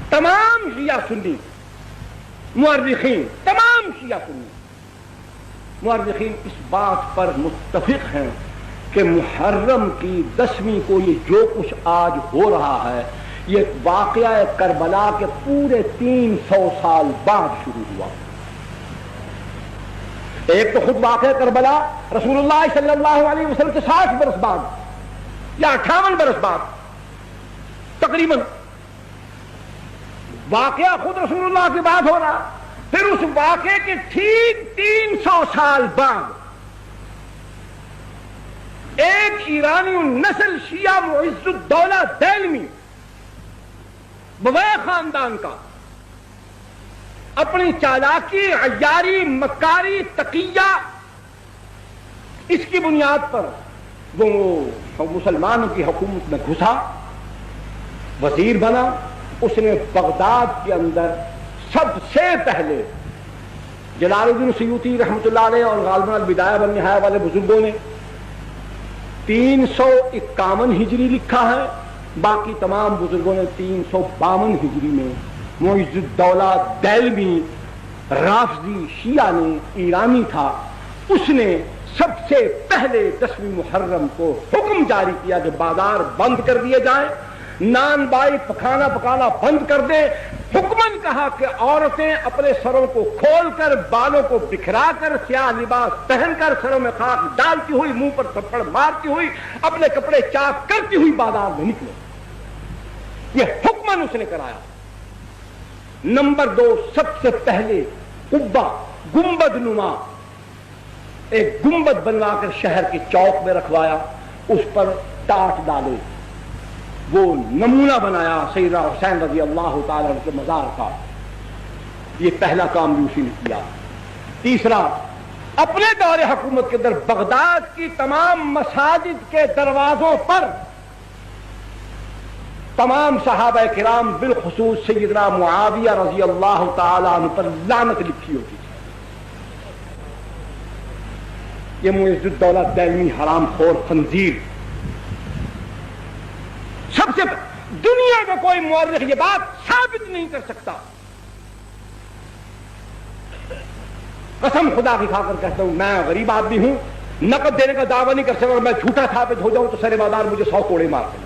تمام شیعہ سنی مورخین، تمام شیعہ سنی مورخین اس بات پر متفق ہیں کہ محرم کی 10ویں کو یہ جو کچھ آج ہو رہا ہے یہ واقعہ کربلا کے پورے 300 سال بعد شروع ہوا۔ ایک تو خود واقعہ کربلا رسول اللہ صلی اللہ علیہ وسلم سے 60 برس بعد یا 58 برس بعد تقریباً واقعہ خود رسول اللہ کے بعد ہو رہا، پھر اس واقعے کے ٹھیک 300 سال بعد ایک ایرانی النسل شیعہ معز الدولہ دہلوی بویہ خاندان کا اپنی چالاکی، عیاری، مکاری، تقیہ اس کی بنیاد پر وہ مسلمانوں کی حکومت میں گھسا، وزیر بنا۔ اس نے بغداد کے اندر سب سے پہلے جلال الدین سیوطی رحمۃ اللہ علیہ اور غالباً البدایہ والنہایہ والے بزرگوں نے 351 ہجری لکھا ہے، باقی تمام بزرگوں نے 352 ہجری میں معز الدولہ دہلوی رافضی شیعہ نے ایرانی تھا، اس نے سب سے پہلے 10ویں محرم کو حکم جاری کیا کہ بازار بند کر دیے جائیں، نان بائی پکانا بند کر دے۔ حکمن کہا کہ عورتیں اپنے سروں کو کھول کر، بالوں کو بکھرا کر، سیاہ لباس پہن کر، سروں میں خاک ڈالتی ہوئی، منہ پر تھپڑ مارتی ہوئی، اپنے کپڑے چاک کرتی ہوئی بازار میں نکلے۔ یہ حکمن اس نے کرایا۔ نمبر 2، سب سے پہلے قبہ گنبد نما ایک گنبد بنوا کر شہر کے چوک میں رکھوایا، اس پر ٹاٹ ڈالے، وہ نمونہ بنایا سیدنا حسین رضی اللہ تعالیٰ عنہ کے مزار کا۔ یہ پہلا کام بھی اسی نے کیا۔ تیسرا، اپنے دور حکومت کے اندر بغداد کی تمام مساجد کے دروازوں پر تمام صحابہ کرام بالخصوص سیدنا معاویہ رضی اللہ تعالیٰ عنہ پر لعنت لکھی ہوتی تھی۔ یہ معز الدولہ دہلوی حرام خور خنزیر، سب سے دنیا میں کوئی مورخ یہ بات ثابت نہیں کر سکتا، قسم خدا کی کھا کر کہتا ہوں، میں غریب آدمی ہوں، نقد دینے کا دعویٰ نہیں کر سکتا، میں جھوٹا ثابت ہو جاؤں تو سر بازار مجھے 100 کوڑے مارتے ہیں۔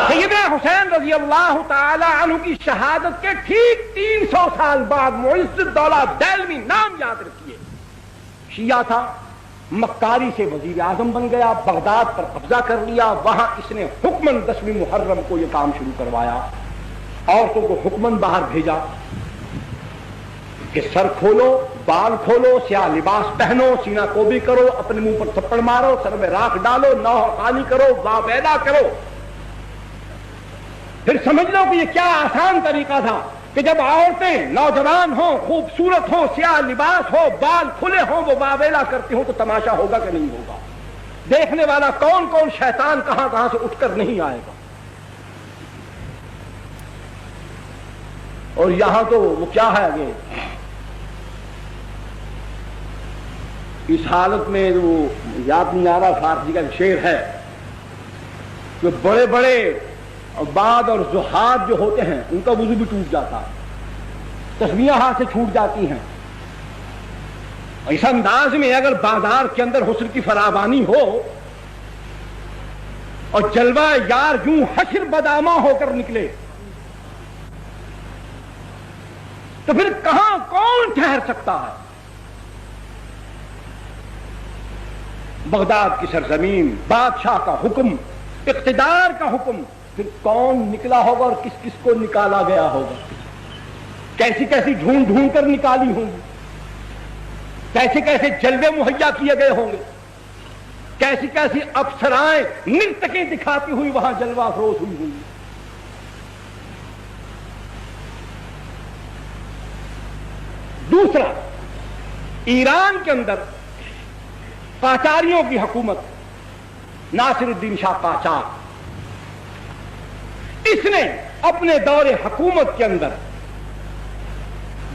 سیدنا حسین رضی اللہ تعالی عنہ کی شہادت کے ٹھیک 300 سال بعد معز الدولہ دہلوی، نام یاد رکھیے، شیعہ تھا، مکاری سے وزیر اعظم بن گیا، بغداد پر قبضہ کر لیا، وہاں اس نے حکمن 10ویں محرم کو یہ کام شروع کروایا، عورتوں کو حکمن باہر بھیجا کہ سر کھولو، بال کھولو، سیاہ لباس پہنو، سینہ کوبی کرو، اپنے منہ پر تھپڑ مارو، سر میں راکھ ڈالو، نوح خانی کرو، واویلا کرو۔ پھر سمجھ لو کہ یہ کیا آسان طریقہ تھا کہ جب عورتیں نوجوان ہوں، خوبصورت ہوں، سیاہ لباس ہو، بال کھلے ہوں، وہ واویلا کرتی ہوں تو تماشا ہوگا کہ نہیں ہوگا؟ دیکھنے والا کون کون شیطان کہاں کہاں سے اٹھ کر نہیں آئے گا؟ اور یہاں تو وہ کیا ہے آگے اس حالت میں، وہ یاد نہیں آ رہا، فارسی کا شعر ہے کہ بڑے بڑے عباد اور زہاد جو ہوتے ہیں ان کا وضو بھی ٹوٹ جاتا ہے، تسبیحیں ہاتھ سے چھوٹ جاتی ہیں۔ اس انداز میں اگر بازار کے اندر حسن کی فراوانی ہو اور جلوہ یار یوں حشر بدامہ ہو کر نکلے تو پھر کہاں کون ٹھہر سکتا ہے؟ بغداد کی سرزمین، بادشاہ کا حکم، اقتدار کا حکم، پھر کون نکلا ہوگا اور کس کس کو نکالا گیا ہوگا؟ کیسی کیسی ڈھونڈ ڈھونڈ کر نکالی ہوں گی، کیسے کیسے جلوے مہیا کیے گئے ہوں گے، کیسی کیسی افسرائیں نرتقیں دکھاتی ہوئی وہاں جلوہ افروز ہوئی ہوں گی۔ دوسرا، ایران کے اندر قاچاریوں کی حکومت، ناصر الدین شاہ قاچار، اس نے اپنے دور حکومت کے اندر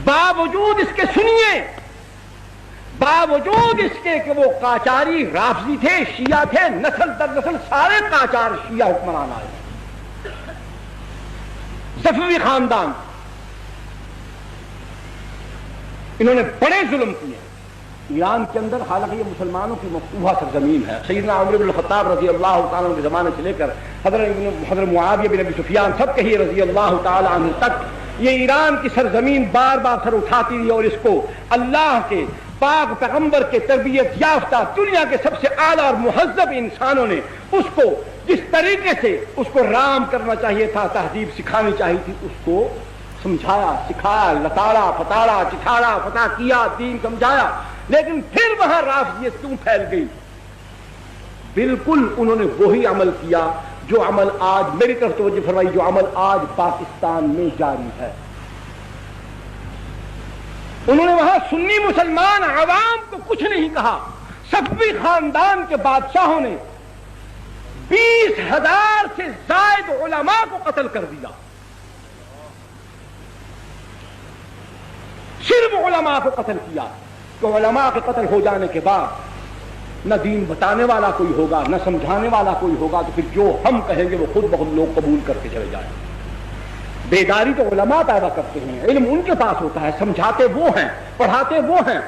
باوجود اس کے سنیے باوجود اس کے کہ وہ قاجاری رافضی تھے، شیعہ تھے، نسل در نسل سارے قاجار شیعہ حکمران آئے، صفوی خاندان، انہوں نے بڑے ظلم کیے ایران کے اندر۔ حالانکہ یہ مسلمانوں کی مفتوحہ سرزمین ہے، سیدنا عمر بن الخطاب رضی اللہ تعالیٰ عنہ کے زمانے سے لے کر حضرت معاویہ بن ابی سفیان سب کہیے رضی اللہ تعالیٰ عنہ تک یہ ایران کی سرزمین بار بار سر اٹھاتی رہی، اور اس کو اللہ کے پاک پیغمبر کے تربیت یافتہ دنیا کے سب سے اعلیٰ اور مہذب انسانوں نے اس کو جس طریقے سے اس کو رام کرنا چاہیے تھا، تہذیب سکھانی چاہیے تھی، اس کو سمجھایا، سکھایا، لتاڑا پتاڑا چٹھاڑا فتح کیا، دین سمجھایا۔ لیکن پھر وہاں رافضیت کیوں پھیل گئی؟ بالکل انہوں نے وہی عمل کیا جو عمل آج، میری طرف توجہ فرمائی، جو عمل آج پاکستان میں جاری ہے۔ انہوں نے وہاں سنی مسلمان عوام کو کچھ نہیں کہا، صفوی خاندان کے بادشاہوں نے 20,000 سے زائد علماء کو قتل کر دیا، صرف علماء کو قتل کیا۔ تو علماء کے قتل ہو جانے کے بعد نہ دین بتانے والا کوئی ہوگا، نہ سمجھانے والا کوئی ہوگا، تو پھر جو ہم کہیں گے وہ خود بخود لوگ قبول کر کے چلے جائیں۔ بیداری تو علماء پیدا کرتے ہیں، علم ان کے پاس ہوتا ہے، سمجھاتے وہ ہیں، پڑھاتے وہ ہیں۔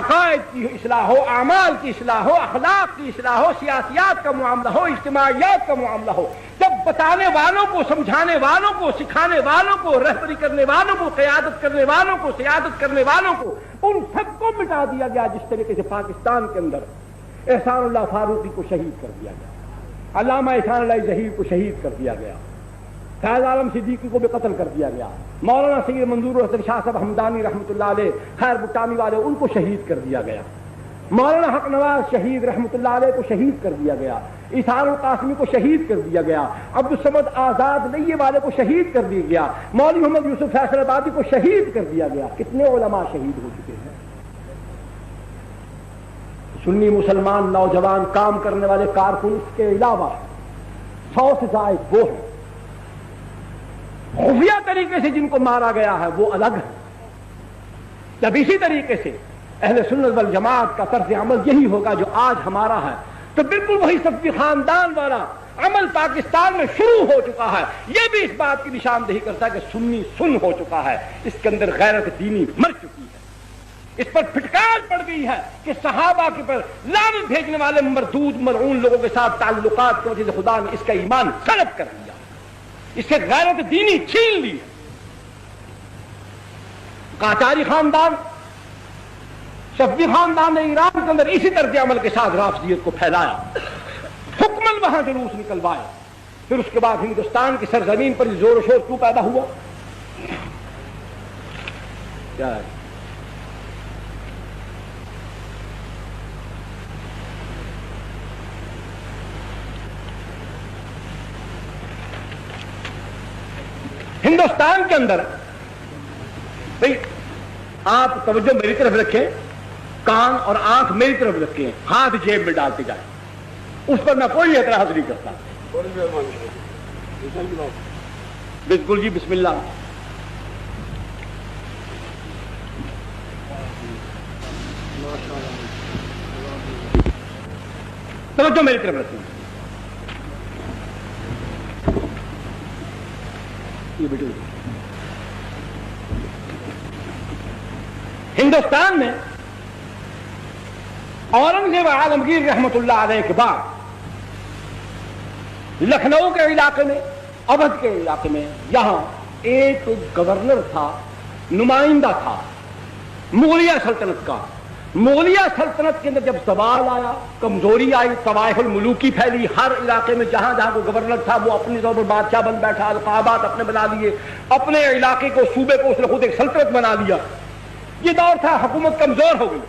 عقائد کی اصلاح ہو، اعمال کی اصلاح ہو، اخلاق کی اصلاح ہو، سیاسیات کا معاملہ ہو، اجتماعیات کا معاملہ ہو، جب بتانے والوں کو، سمجھانے والوں کو، سکھانے والوں کو، رہبری کرنے والوں کو، قیادت کرنے والوں کو، سیادت کرنے والوں کو، ان سب کو مٹا دیا گیا۔ جس طریقے سے پاکستان کے اندر احسان اللہ فاروقی کو شہید کر دیا گیا، علامہ احسان اللہ ظہیر کو شہید کر دیا گیا، فیض عالم صدیقی کو بھی قتل کر دیا گیا، مولانا سید منظور الحسن شاہ صاحب حمدانی رحمۃ اللہ علیہ، خیر بٹانی والے، ان کو شہید کر دیا گیا، مولانا حق نواز شہید رحمۃ اللہ علیہ کو شہید کر دیا گیا، ایثار القاسمی کو شہید کر دیا گیا، عبدالصمد آزاد لئیے والے کو شہید کر دیا گیا، مولوی محمد یوسف فیصل آبادی کو شہید کر دیا گیا۔ کتنے علماء شہید ہو چکے ہیں۔ سنی مسلمان نوجوان کام کرنے والے کارکن اس کے علاوہ 100 سے زائد وہ ہیں، خفیہ طریقے سے جن کو مارا گیا ہے وہ الگ ہے۔ جب اسی طریقے سے اہل سنت والجماعت کا طرز عمل یہی ہوگا جو آج ہمارا ہے، تو بالکل وہی صفوی خاندان والا عمل پاکستان میں شروع ہو چکا ہے۔ یہ بھی اس بات کی نشاندہی کرتا ہے کہ سنی سن ہو چکا ہے، اس کے اندر غیرت دینی مر چکی ہے، اس پر پھٹکار پڑ گئی ہے کہ صحابہ کے پر لعنت بھیجنے والے مردود ملعون لوگوں کے ساتھ تعلقات کی وجہ سے خدا نے اس کا ایمان سلب کر دیا، اس سے غیرت دینی چھین لی۔ قاجاری خاندان، صفوی خاندان نے ایران کے اندر اسی طرز عمل کے ساتھ رافضیت کو پھیلایا، حکمن وہاں جلوس نکلوائے۔ پھر اس کے بعد ہندوستان کی سرزمین پر زور و شور کیوں پیدا ہوا؟ کیا ہے؟ ہندوستان کے اندر بھئی آپ توجہ میری طرف رکھیں، کان اور آنکھ میری طرف رکھیں، ہاتھ جیب میں ڈالتے جائیں، اس پر میں کوئی اعتراض نہیں کرتا۔ بالکل جی، بسم اللہ۔ توجہ میری طرف رکھیں۔ ہندوستان میں اورنگزیب عالمگیر رحمت اللہ علیہ کے بعد لکھنؤ کے علاقے میں، اودھ کے علاقے میں، یہاں ایک گورنر تھا، نمائندہ تھا مغلیہ سلطنت کا۔ مغلیہ سلطنت کے اندر جب زوال آیا، کمزوری آئی، طوائف الملوکی پھیلی، ہر علاقے میں جہاں جہاں کوئی گورنر تھا وہ اپنے طور پر بادشاہ بن بیٹھا، القابات اپنے بنا لیے، اپنے علاقے کو، صوبے کو اس نے خود ایک سلطنت بنا لیا۔ یہ دور تھا، حکومت کمزور ہو گئی،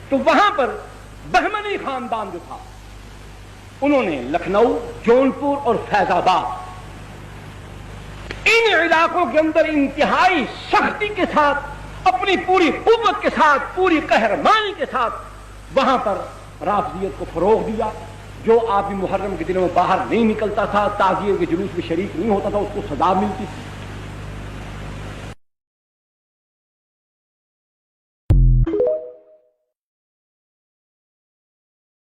تو وہاں پر بہمنی خاندان جو تھا انہوں نے لکھنؤ، جونپور اور فیض آباد، ان علاقوں کے اندر انتہائی سختی کے ساتھ، اپنی پوری قوت کے ساتھ، پوری قہرمانی کے ساتھ وہاں پر رافضیت کو فروغ دیا۔ جو آدمی محرم کے دنوں میں باہر نہیں نکلتا تھا، تعزیے کے جلوس میں شریک نہیں ہوتا تھا، اس کو سزا ملتی تھی۔